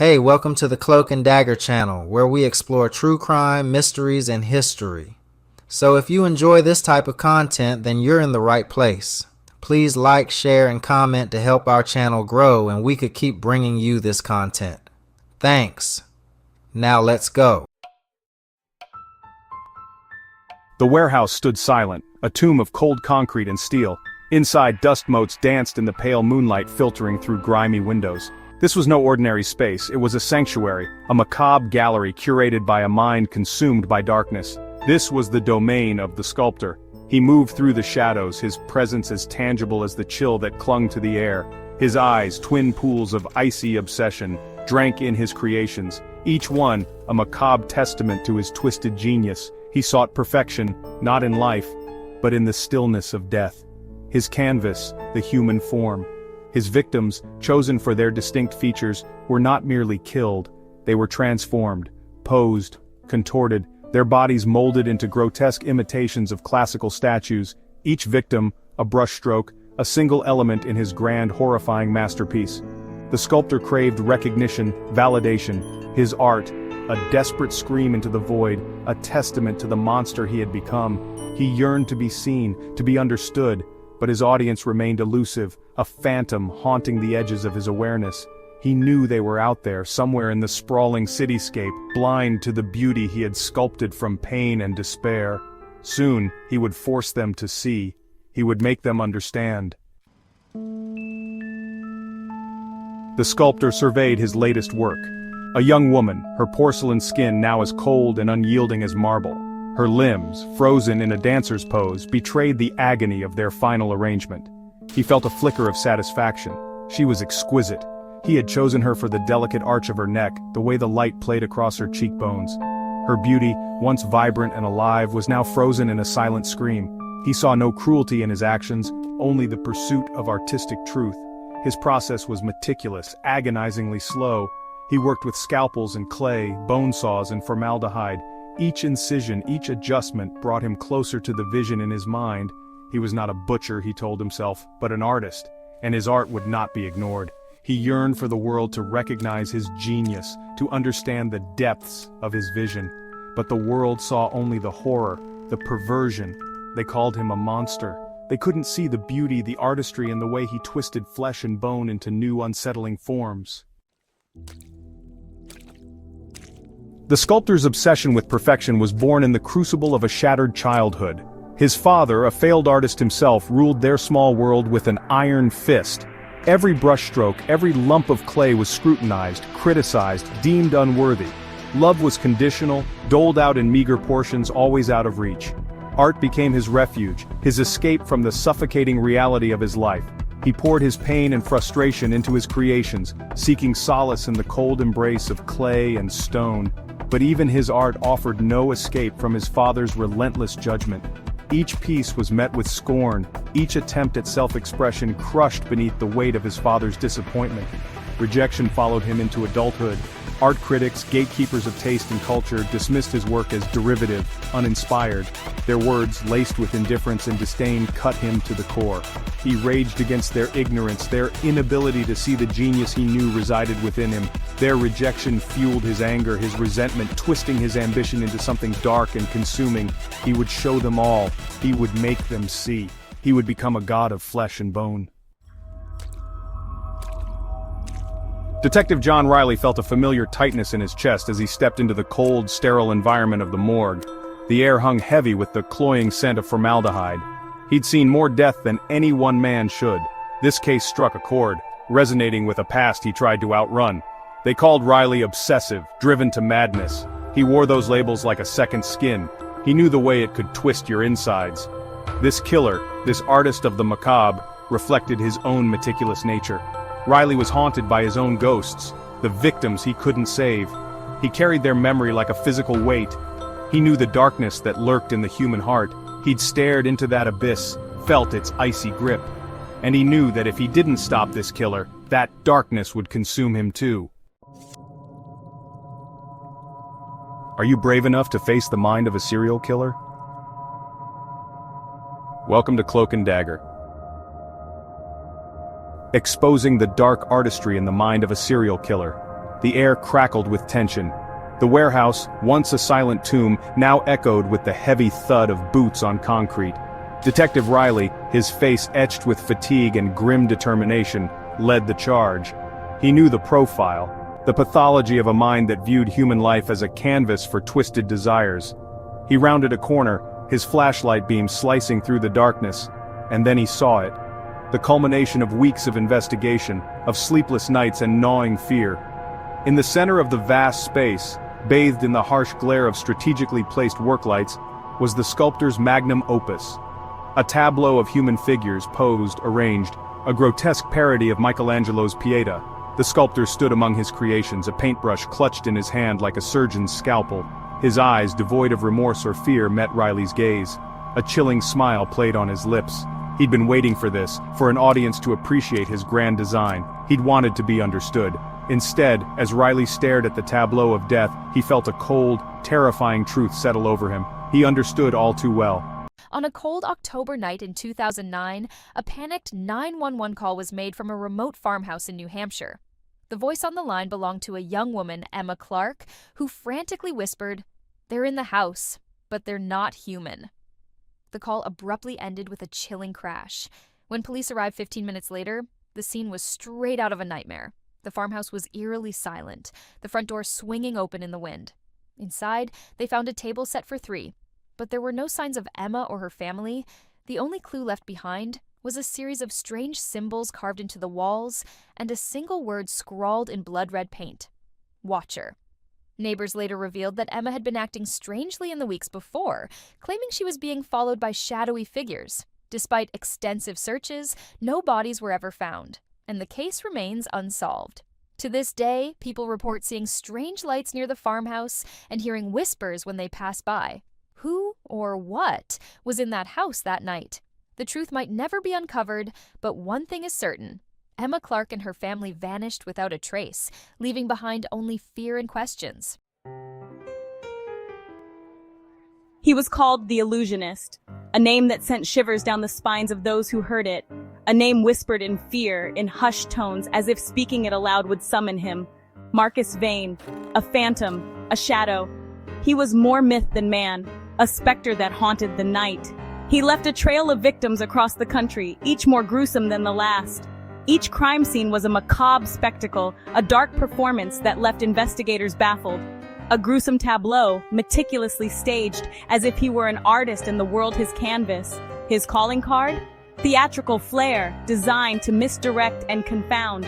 Hey, welcome to the Cloak and Dagger channel, where we explore true crime, mysteries, and history. So if you enjoy this type of content, then you're in the right place. Please like, share, and comment to help our channel grow and we could keep bringing you this content. Thanks. Now let's go. The warehouse stood silent, a tomb of cold concrete and steel. Inside, dust motes danced in the pale moonlight filtering through grimy windows. This was no ordinary space, it was a sanctuary, a macabre gallery curated by a mind consumed by darkness. This was the domain of the sculptor. He moved through the shadows, his presence as tangible as the chill that clung to the air. His eyes, twin pools of icy obsession, drank in his creations, each one a macabre testament to his twisted genius. He sought perfection, not in life, but in the stillness of death. His canvas, the human form. His victims, chosen for their distinct features, were not merely killed, they were transformed, posed, contorted, their bodies molded into grotesque imitations of classical statues, each victim, a brushstroke, a single element in his grand, horrifying masterpiece. The sculptor craved recognition, validation, his art, a desperate scream into the void, a testament to the monster he had become. He yearned to be seen, to be understood, but his audience remained elusive, a phantom haunting the edges of his awareness. He knew they were out there, somewhere in the sprawling cityscape, blind to the beauty he had sculpted from pain and despair. Soon, he would force them to see. He would make them understand. The sculptor surveyed his latest work. A young woman, her porcelain skin now as cold and unyielding as marble. Her limbs, frozen in a dancer's pose, betrayed the agony of their final arrangement. He felt a flicker of satisfaction. She was exquisite. He had chosen her for the delicate arch of her neck, the way the light played across her cheekbones. Her beauty, once vibrant and alive, was now frozen in a silent scream. He saw no cruelty in his actions, only the pursuit of artistic truth. His process was meticulous, agonizingly slow. He worked with scalpels and clay, bone saws and formaldehyde. Each incision, each adjustment brought him closer to the vision in his mind. He was not a butcher, he told himself, but an artist, and his art would not be ignored. He yearned for the world to recognize his genius, to understand the depths of his vision. But the world saw only the horror, the perversion. They called him a monster. They couldn't see the beauty, the artistry, and the way he twisted flesh and bone into new unsettling forms. The sculptor's obsession with perfection was born in the crucible of a shattered childhood. His father, a failed artist himself, ruled their small world with an iron fist. Every brushstroke, every lump of clay was scrutinized, criticized, deemed unworthy. Love was conditional, doled out in meager portions, always out of reach. Art became his refuge, his escape from the suffocating reality of his life. He poured his pain and frustration into his creations, seeking solace in the cold embrace of clay and stone. But even his art offered no escape from his father's relentless judgment. Each piece was met with scorn, each attempt at self-expression crushed beneath the weight of his father's disappointment. Rejection followed him into adulthood. Art critics, gatekeepers of taste and culture, dismissed his work as derivative, uninspired. Their words, laced with indifference and disdain, cut him to the core. He raged against their ignorance, their inability to see the genius he knew resided within him. Their rejection fueled his anger, his resentment, twisting his ambition into something dark and consuming. He would show them all. He would make them see. He would become a god of flesh and bone. Detective John Riley felt a familiar tightness in his chest as he stepped into the cold, sterile environment of the morgue. The air hung heavy with the cloying scent of formaldehyde. He'd seen more death than any one man should. This case struck a chord, resonating with a past he tried to outrun. They called Riley obsessive, driven to madness. He wore those labels like a second skin. He knew the way it could twist your insides. This killer, this artist of the macabre, reflected his own meticulous nature. Riley was haunted by his own ghosts, the victims he couldn't save. He carried their memory like a physical weight. He knew the darkness that lurked in the human heart. He'd stared into that abyss, felt its icy grip. And he knew that if he didn't stop this killer, that darkness would consume him too. Are you brave enough to face the mind of a serial killer? Welcome to Cloak and Dagger. Exposing the dark artistry in the mind of a serial killer. The air crackled with tension. The warehouse, once a silent tomb, now echoed with the heavy thud of boots on concrete. Detective Riley, his face etched with fatigue and grim determination, led the charge. He knew the profile, the pathology of a mind that viewed human life as a canvas for twisted desires. He rounded a corner, his flashlight beam slicing through the darkness, and then he saw it. The culmination of weeks of investigation, of sleepless nights and gnawing fear. In the center of the vast space, bathed in the harsh glare of strategically placed work lights, was the sculptor's magnum opus. A tableau of human figures posed, arranged, a grotesque parody of Michelangelo's Pieta. The sculptor stood among his creations, a paintbrush clutched in his hand like a surgeon's scalpel. His eyes, devoid of remorse or fear, met Riley's gaze. A chilling smile played on his lips. He'd been waiting for this, for an audience to appreciate his grand design. He'd wanted to be understood. Instead, as Riley stared at the tableau of death, he felt a cold, terrifying truth settle over him. He understood all too well. On a cold October night in 2009, a panicked 911 call was made from a remote farmhouse in New Hampshire. The voice on the line belonged to a young woman, Emma Clark, who frantically whispered, "They're in the house, but they're not human." The call abruptly ended with a chilling crash. When police arrived 15 minutes later, the scene was straight out of a nightmare. The farmhouse was eerily silent, the front door swinging open in the wind. Inside, they found a table set for 3, but there were no signs of Emma or her family. The only clue left behind was a series of strange symbols carved into the walls and a single word scrawled in blood-red paint: Watcher. Neighbors later revealed that Emma had been acting strangely in the weeks before, claiming she was being followed by shadowy figures. Despite extensive searches, no bodies were ever found, and the case remains unsolved. To this day, people report seeing strange lights near the farmhouse and hearing whispers when they pass by. Who or what was in that house that night? The truth might never be uncovered, but one thing is certain. Emma Clark and her family vanished without a trace, leaving behind only fear and questions. He was called the Illusionist, a name that sent shivers down the spines of those who heard it, a name whispered in fear, in hushed tones, as if speaking it aloud would summon him. Marcus Vane, a phantom, a shadow. He was more myth than man, a specter that haunted the night. He left a trail of victims across the country, each more gruesome than the last. Each crime scene was a macabre spectacle, a dark performance that left investigators baffled. A gruesome tableau, meticulously staged, as if he were an artist and the world his canvas. His calling card? Theatrical flair, designed to misdirect and confound.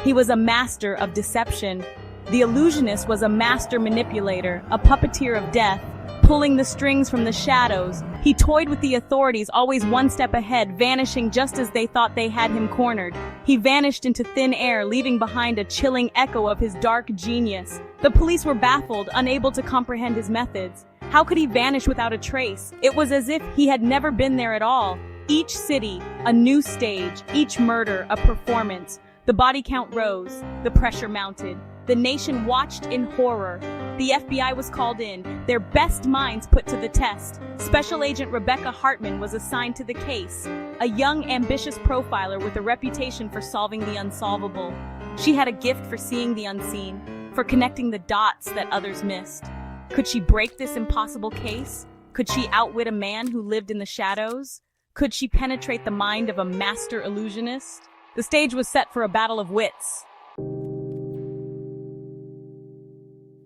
He was a master of deception. The Illusionist was a master manipulator, a puppeteer of death, pulling the strings from the shadows. He toyed with the authorities, always one step ahead, vanishing just as they thought they had him cornered. He vanished into thin air, leaving behind a chilling echo of his dark genius. The police were baffled, unable to comprehend his methods. How could he vanish without a trace? It was as if he had never been there at all. Each city, a new stage, each murder, a performance. The body count rose, the pressure mounted. The nation watched in horror. The FBI was called in, their best minds put to the test. Special Agent Rebecca Hartman was assigned to the case, a young, ambitious profiler with a reputation for solving the unsolvable. She had a gift for seeing the unseen, for connecting the dots that others missed. Could she break this impossible case? Could she outwit a man who lived in the shadows? Could she penetrate the mind of a master illusionist? The stage was set for a battle of wits.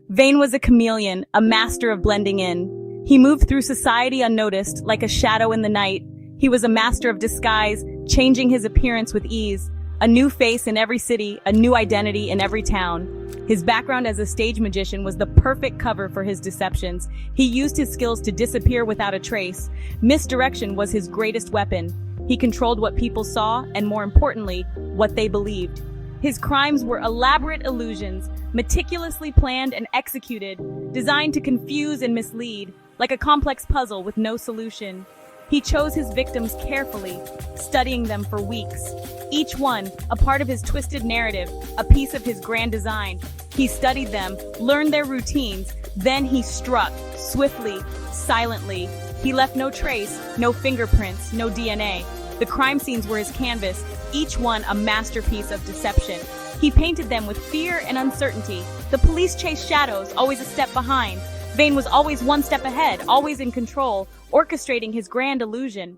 Vane was a chameleon, a master of blending in. He moved through society unnoticed, like a shadow in the night. He was a master of disguise, changing his appearance with ease. A new face in every city, a new identity in every town. His background as a stage magician was the perfect cover for his deceptions. He used his skills to disappear without a trace. Misdirection was his greatest weapon. He controlled what people saw, and more importantly, what they believed. His crimes were elaborate illusions, meticulously planned and executed, designed to confuse and mislead, like a complex puzzle with no solution. He chose his victims carefully, studying them for weeks. Each one, a part of his twisted narrative, a piece of his grand design. He studied them, learned their routines, then he struck, swiftly, silently. He left no trace, no fingerprints, no DNA. The crime scenes were his canvas, each one a masterpiece of deception. He painted them with fear and uncertainty, The police chased shadows, always a step behind. Vane was always one step ahead, always in control, orchestrating his grand illusion.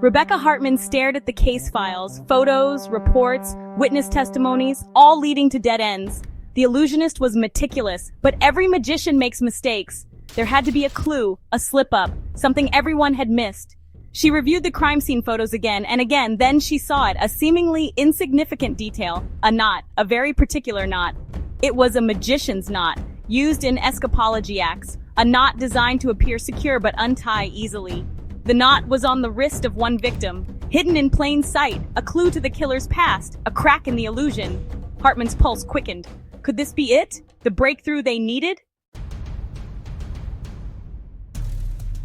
Rebecca Hartman stared at the case files, photos, reports, witness testimonies, all leading to dead ends. The illusionist was meticulous, but every magician makes mistakes. There had to be a clue, a slip-up, something everyone had missed. She reviewed the crime scene photos again and again, then she saw it, a seemingly insignificant detail, a knot, a very particular knot. It was a magician's knot, used in escapology acts, a knot designed to appear secure but untie easily. The knot was on the wrist of one victim, hidden in plain sight, a clue to the killer's past, a crack in the illusion. Hartman's pulse quickened. Could this be it? The breakthrough they needed?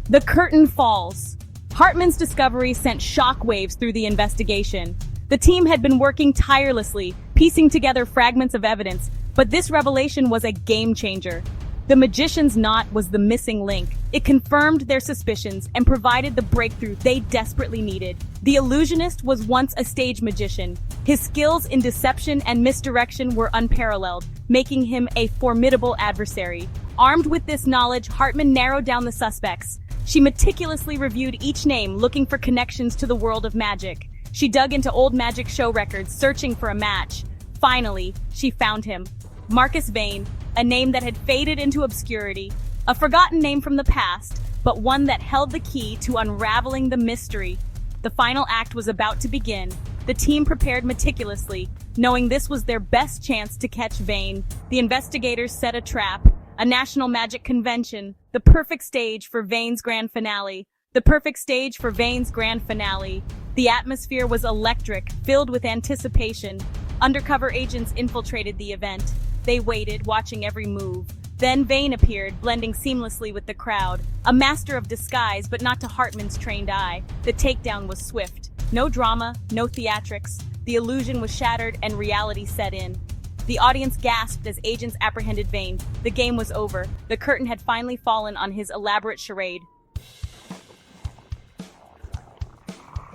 The curtain falls. Hartman's discovery sent shockwaves through the investigation. The team had been working tirelessly, piecing together fragments of evidence, but this revelation was a game changer. The magician's knot was the missing link. It confirmed their suspicions and provided the breakthrough they desperately needed. The illusionist was once a stage magician. His skills in deception and misdirection were unparalleled, making him a formidable adversary. Armed with this knowledge, Hartman narrowed down the suspects. She meticulously reviewed each name, looking for connections to the world of magic. She dug into old magic show records, searching for a match. Finally, she found him. Marcus Vane, a name that had faded into obscurity, a forgotten name from the past, but one that held the key to unraveling the mystery. The final act was about to begin. The team prepared meticulously, knowing this was their best chance to catch Vane. The investigators set a trap, a national magic convention, the perfect stage for Vane's grand finale. The perfect stage for Vane's grand finale. The atmosphere was electric, filled with anticipation. Undercover agents infiltrated the event. They waited, watching every move. Then Vane appeared, blending seamlessly with the crowd. A master of disguise, but not to Hartman's trained eye. The takedown was swift. No drama, no theatrics. The illusion was shattered and reality set in. The audience gasped as agents apprehended Vane. The game was over. The curtain had finally fallen on his elaborate charade.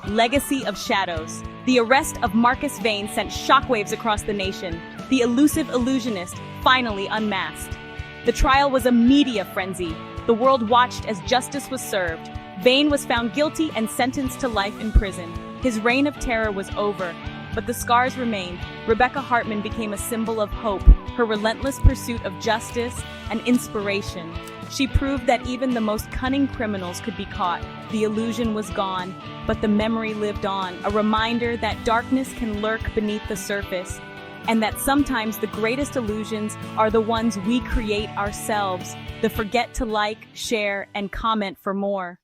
Legacy of Shadows. The arrest of Marcus Vane sent shockwaves across the nation. The elusive illusionist finally unmasked. The trial was a media frenzy. The world watched as justice was served. Vane was found guilty and sentenced to life in prison. His reign of terror was over, but the scars remained. Rebecca Hartman became a symbol of hope, her relentless pursuit of justice and inspiration. She proved that even the most cunning criminals could be caught. The illusion was gone, but the memory lived on, a reminder that darkness can lurk beneath the surface, and that sometimes the greatest illusions are the ones we create ourselves. Don't forget to like, share, and comment for more.